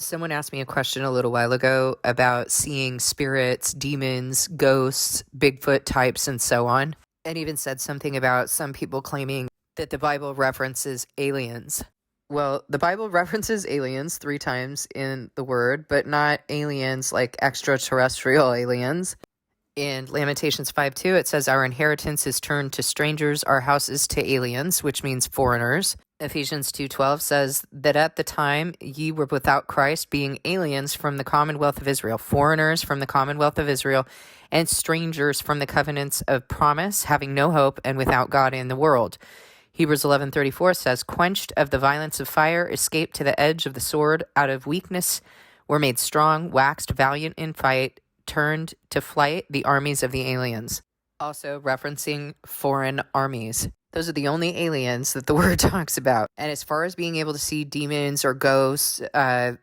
Someone asked me a question a little while ago about seeing spirits, demons, ghosts, Bigfoot types, and so on, and even said something about some people claiming that the Bible references aliens. Well, the Bible references aliens 3 times in the word, but not aliens like extraterrestrial aliens. In Lamentations 5:2, it says, "Our inheritance is turned to strangers, our houses to aliens," which means foreigners. Ephesians 2:12 says that at the time ye were without Christ, being aliens from the commonwealth of Israel, foreigners from the commonwealth of Israel, and strangers from the covenants of promise, having no hope and without God in the world. Hebrews 11:34 says, "Quenched of the violence of fire, escaped to the edge of the sword, out of weakness were made strong, waxed valiant in fight, turned to flight the armies of the aliens." Also referencing foreign armies. Those are the only aliens that the word talks about. And as far as being able to see demons or ghosts,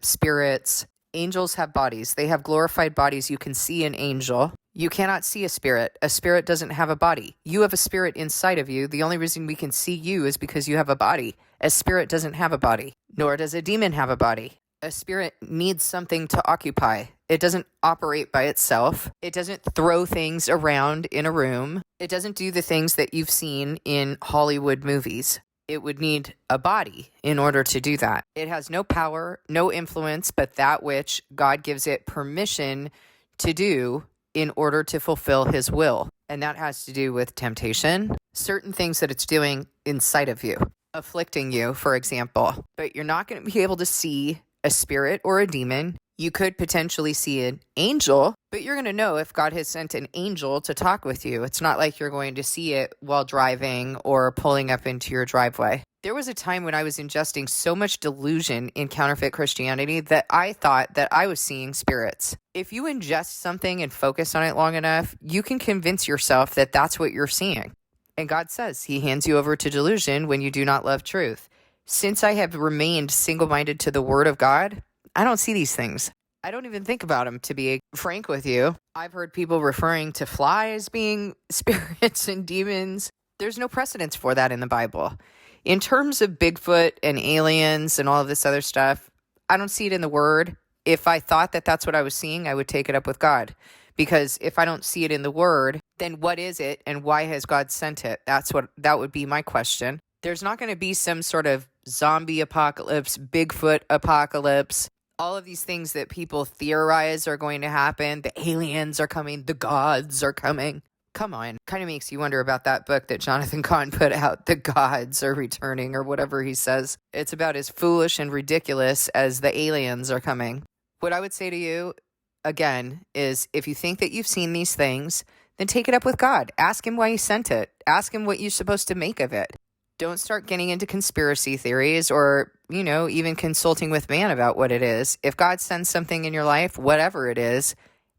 spirits, angels have bodies. They have glorified bodies. You can see an angel. You cannot see a spirit. A spirit doesn't have a body. You have a spirit inside of you. The only reason we can see you is because you have a body. A spirit doesn't have a body, nor does a demon have a body. A spirit needs something to occupy. It doesn't operate by itself. It doesn't throw things around in a room. It doesn't do the things that you've seen in Hollywood movies. It would need a body in order to do that. It has no power, no influence, but that which God gives it permission to do in order to fulfill his will. And that has to do with temptation, certain things that it's doing inside of you, afflicting you, for example. But you're not going to be able to see a spirit or a demon. You could potentially see an angel, but you're going to know if God has sent an angel to talk with you. It's not like you're going to see it while driving or pulling up into your driveway. There was a time when I was ingesting so much delusion in counterfeit Christianity that I thought that I was seeing spirits. If you ingest something and focus on it long enough, you can convince yourself that that's what you're seeing. And God says he hands you over to delusion when you do not love truth. Since I have remained single-minded to the word of God, I don't see these things. I don't even think about them, to be frank with you. I've heard people referring to flies being spirits and demons. There's no precedence for that in the Bible. In terms of Bigfoot and aliens and all of this other stuff, I don't see it in the word. If I thought that that's what I was seeing, I would take it up with God. Because if I don't see it in the word, then what is it and why has God sent it? That would be my question. There's not going to be some sort of zombie apocalypse, Bigfoot apocalypse, all of these things that people theorize are going to happen. The aliens are coming. The gods are coming. Come on. Kind of makes you wonder about that book that Jonathan Cahn put out, The Gods Are Returning, or whatever he says. It's about as foolish and ridiculous as the aliens are coming. What I would say to you, again, is if you think that you've seen these things, then take it up with God. Ask him why he sent it. Ask him what you're supposed to make of it. Don't start getting into conspiracy theories or, even consulting with man about what it is. If God sends something in your life, whatever it is,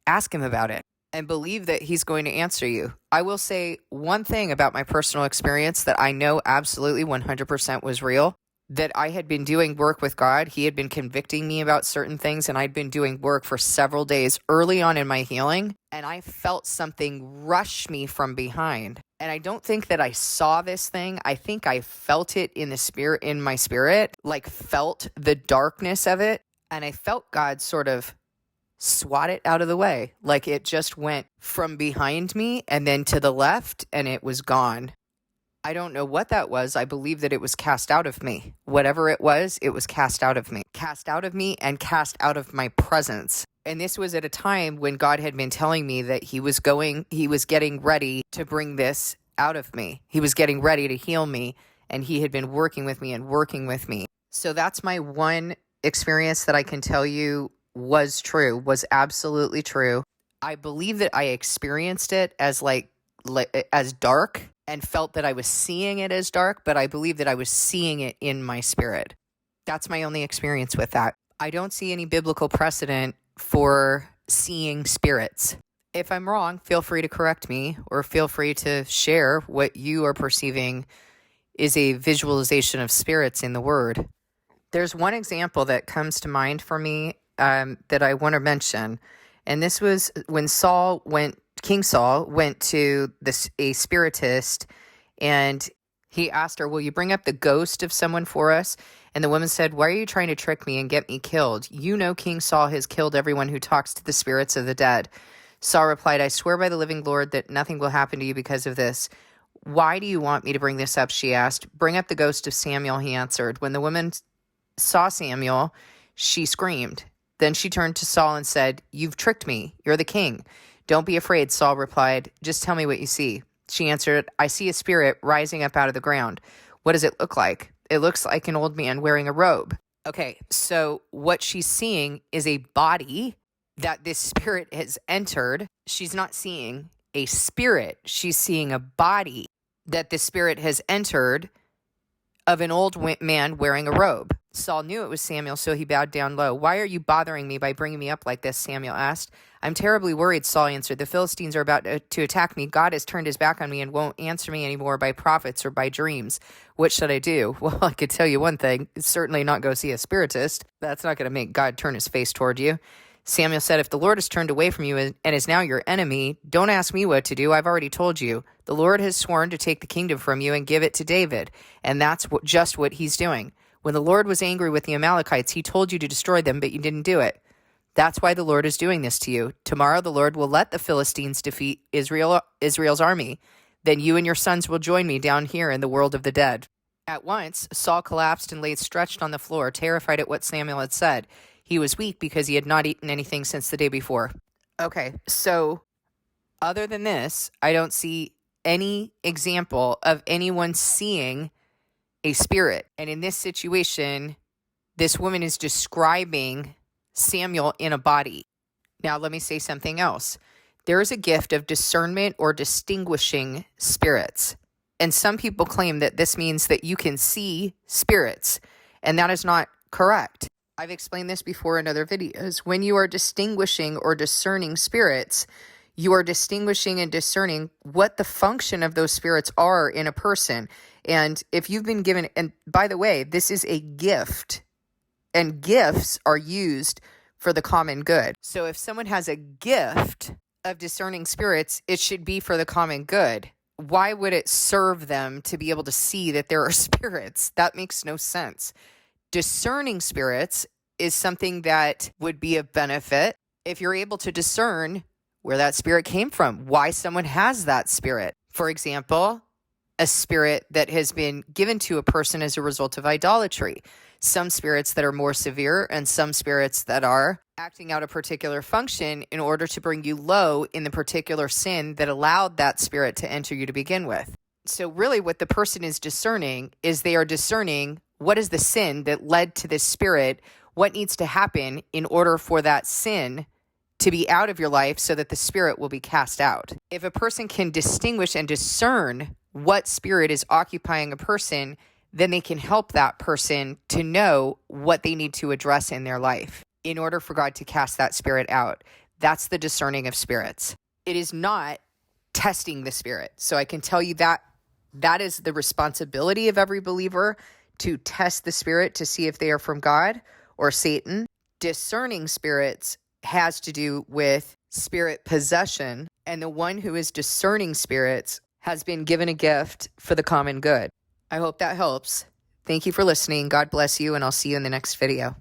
ask him about it and believe that he's going to answer you. I will say one thing about my personal experience that I know absolutely 100% was real, that I had been doing work with God. He had been convicting me about certain things, and I'd been doing work for several days early on in my healing, and I felt something rush me from behind. And I don't think that I saw this thing. I think I felt it in my spirit, like felt the darkness of it. And I felt God sort of swat it out of the way. Like it just went from behind me and then to the left and it was gone. I don't know what that was. I believe that it was cast out of me. Whatever it was cast out of me. Cast out of me and cast out of my presence. And this was at a time when God had been telling me that he was getting ready to bring this out of me. He was getting ready to heal me, and he had been working with me. So that's my one experience that I can tell you was absolutely true. I believe that I experienced it as as dark and felt that I was seeing it as dark, but I believe that I was seeing it in my spirit. That's my only experience with that. I don't see any biblical precedent for seeing spirits. If I'm wrong, feel free to correct me or feel free to share what you are perceiving is a visualization of spirits in the word. There's one example that comes to mind for me that I want to mention. And this was when King Saul went to a spiritist and he asked her, "Will you bring up the ghost of someone for us?" And the woman said, "Why are you trying to trick me and get me killed? You know King Saul has killed everyone who talks to the spirits of the dead." Saul replied, "I swear by the living Lord that nothing will happen to you because of this." "Why do you want me to bring this up?" she asked. "Bring up the ghost of Samuel," he answered. When the woman saw Samuel, she screamed. Then she turned to Saul and said, "You've tricked me. You're the king." "Don't be afraid," Saul replied. "Just tell me what you see." She answered, "I see a spirit rising up out of the ground." "What does it look like?" "It looks like an old man wearing a robe." Okay, so what she's seeing is a body that this spirit has entered. She's not seeing a spirit. She's seeing a body that the spirit has entered of an old man wearing a robe. Saul knew it was Samuel, so he bowed down low. "Why are you bothering me by bringing me up like this?" Samuel asked. "I'm terribly worried," Saul answered. "The Philistines are about to attack me. God has turned his back on me and won't answer me anymore by prophets or by dreams. What should I do?" "Well, I could tell you one thing. It's certainly not go see a spiritist. That's not going to make God turn his face toward you." Samuel said, "If the Lord has turned away from you and is now your enemy, don't ask me what to do. I've already told you. The Lord has sworn to take the kingdom from you and give it to David, and that's just what he's doing. When the Lord was angry with the Amalekites, he told you to destroy them, but you didn't do it. That's why the Lord is doing this to you. Tomorrow the Lord will let the Philistines defeat Israel's army. Then you and your sons will join me down here in the world of the dead." At once, Saul collapsed and lay stretched on the floor, terrified at what Samuel had said. He was weak because he had not eaten anything since the day before. Okay, so other than this, I don't see any example of anyone seeing a spirit. And in this situation, this woman is describing Samuel in a body. Now, let me say something else. There is a gift of discernment or distinguishing spirits. And some people claim that this means that you can see spirits, and that is not correct. I've explained this before in other videos. When you are distinguishing or discerning spirits, you are distinguishing and discerning what the function of those spirits are in a person. And if you've been given, and by the way, this is a gift, and gifts are used for the common good. So if someone has a gift of discerning spirits, it should be for the common good. Why would it serve them to be able to see that there are spirits? That makes no sense. Discerning spirits is something that would be of benefit if you're able to discern where that spirit came from, why someone has that spirit. For example, a spirit that has been given to a person as a result of idolatry. Some spirits that are more severe and some spirits that are acting out a particular function in order to bring you low in the particular sin that allowed that spirit to enter you to begin with. So really what the person is discerning is they are discerning what is the sin that led to this spirit, what needs to happen in order for that sin to be out of your life so that the spirit will be cast out. If a person can distinguish and discern what spirit is occupying a person, then they can help that person to know what they need to address in their life in order for God to cast that spirit out. That's the discerning of spirits. It is not testing the spirit. So I can tell you that that is the responsibility of every believer, to test the spirit to see if they are from God or Satan. Discerning spirits has to do with spirit possession, and the one who is discerning spirits has been given a gift for the common good. I hope that helps. Thank you for listening. God bless you, and I'll see you in the next video.